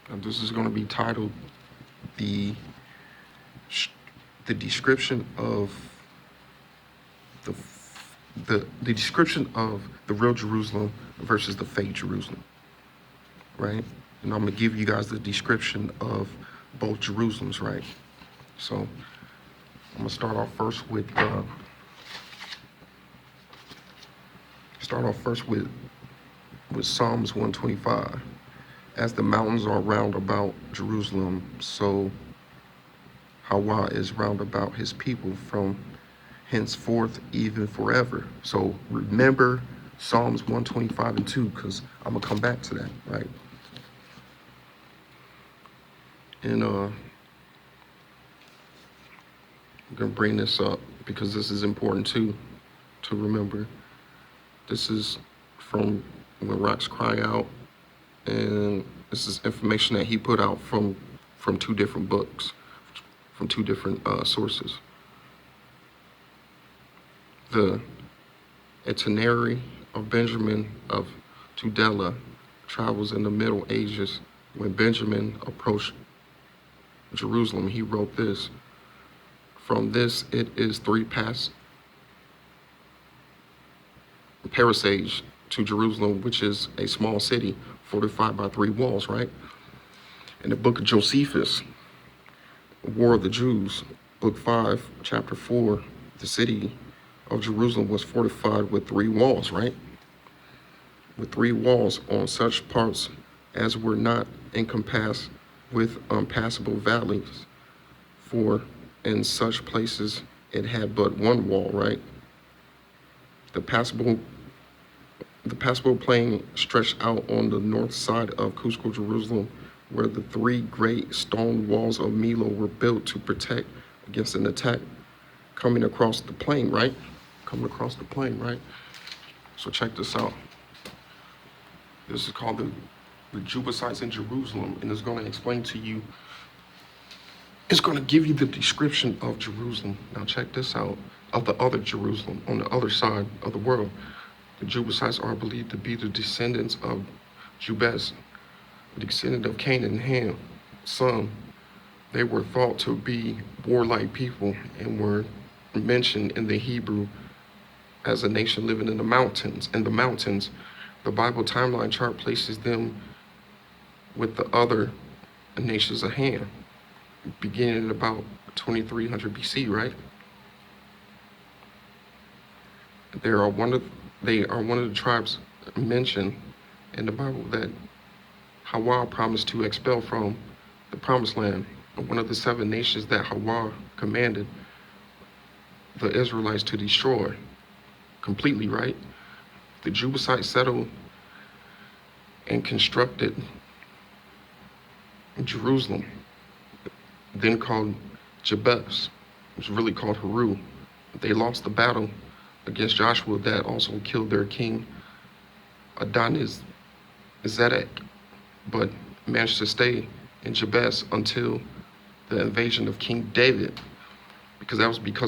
And this is going to be titled the the description of the the description of the real Jerusalem versus the fake Jerusalem, right? And I'm gonna give you guys the description of both Jerusalems, right? So I'm gonna start off first with Psalms 125. As the mountains are round about Jerusalem, so Hawa is round about his people from henceforth even forever. So remember Psalms 125 and 2, because I'm gonna come back to that, right? And I'm gonna bring this up because this is important too to remember. This is from When Rocks Cry Out, and this is information that he put out from two different books, from two different sources. The itinerary of Benjamin of Tudela travels in the Middle Ages. When Benjamin approached Jerusalem, he wrote this: from this it is 3 parasage to Jerusalem, which is a small city fortified by 3 walls, right? In the book of Josephus, War of the Jews, book 5, chapter 4, the city of Jerusalem was fortified with 3 walls, right? With 3 walls on such parts as were not encompassed with unpassable valleys, for in such places it had but 1 wall, right? The passable plain stretched out on the north side of Cusco, Jerusalem, where the 3 great stone walls of Milo were built to protect against an attack coming across the plain, right? So check this out. This is called the Jebusites in Jerusalem, and it's going to explain to you, it's going to give you the description of Jerusalem. Now check this out, of the other Jerusalem, on the other side of the world. The Jebusites are believed to be the descendants of Jebus, the descendant of Canaan and Ham. Some, they were thought to be warlike people and were mentioned in the Hebrew as a nation living in the mountains. The Bible timeline chart places them with the other nations of Ham, beginning at about 2300 BC, right? They are one of the tribes mentioned in the Bible that Hawa promised to expel from the Promised Land, one of the 7 nations that Hawa commanded the Israelites to destroy completely, right? The Jebusites settled and constructed Jerusalem, then called Jebus, which was really called Haru. They lost the battle against Joshua that also killed their king Adonizedek, but managed to stay in Jebus until the invasion of King David, because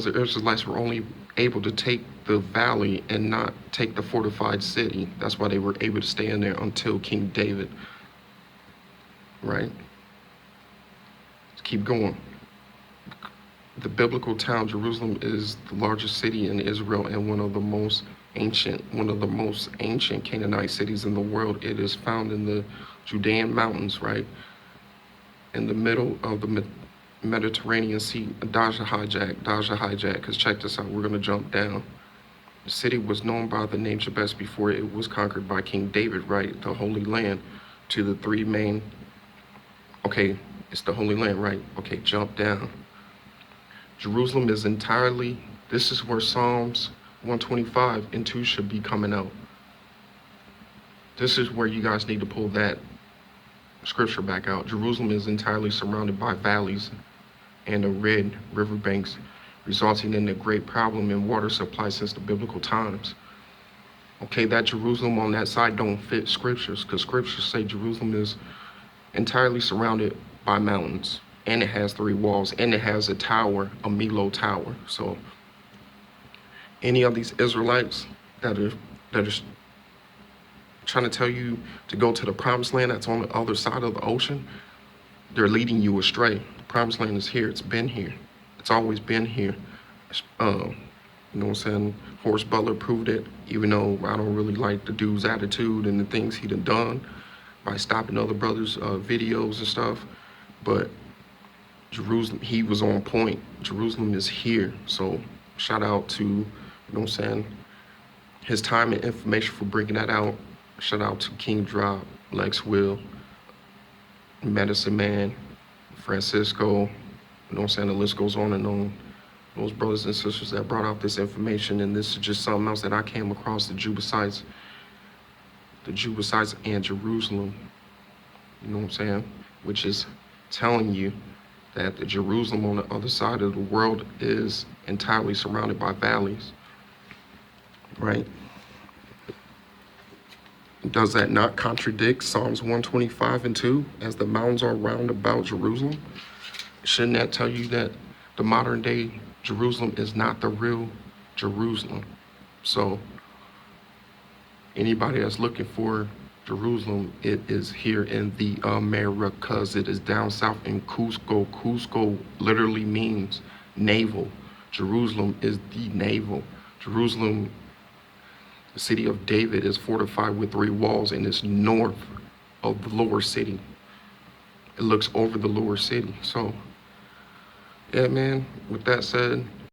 the Israelites were only able to take the valley and not take the fortified city. That's why they were able to stay in there until King David, right? Let's keep going. The biblical town Jerusalem is the largest city in Israel and one of the most ancient Canaanite cities in the world. It is found in the Judean mountains, right? In the middle of the Mediterranean Sea. Daja hijack, because check this out, we're gonna jump down. The city was known by the name Jebus before it was conquered by King David, right? The Holy Land to the 3 main, okay, it's the Holy Land, right? Okay, jump down. Jerusalem is entirely, this is where Psalms 125 and 2 should be coming out. This is where you guys need to pull that scripture back out. Jerusalem is entirely surrounded by valleys and the red riverbanks, resulting in a great problem in water supply since the biblical times. Okay, that Jerusalem on that side don't fit scriptures, because scriptures say Jerusalem is entirely surrounded by mountains, and it has 3 walls, and it has a tower, a Milo tower. So any of these Israelites that are trying to tell you to go to the promised land that's on the other side of the ocean, they're leading you astray. The promised land is here. It's been here. It's always been here. You know what I'm saying? Horace Butler proved it, even though I don't really like the dude's attitude and the things he done by stopping other brothers' videos and stuff. But Jerusalem, he was on point. Jerusalem is here. So shout out to, you know what I'm saying, his time and information for bringing that out. Shout out to King Drop, Lex Will, Medicine Man, Francisco, you know what I'm saying, the list goes on and on. Those brothers and sisters that brought out this information, and this is just something else that I came across, the Jebusites and Jerusalem, you know what I'm saying, which is telling you that the Jerusalem on the other side of the world is entirely surrounded by valleys, right? Does that not contradict Psalms 125:2, as the mountains are round about Jerusalem? Shouldn't that tell you that the modern day Jerusalem is not the real Jerusalem? So anybody that's looking for Jerusalem, it is here in the Americas. It is down south in Cusco. Cusco literally means navel. Jerusalem is the navel. Jerusalem, the city of David, is fortified with 3 walls and is north of the lower city. It looks over the lower city. So, yeah, man, with that said,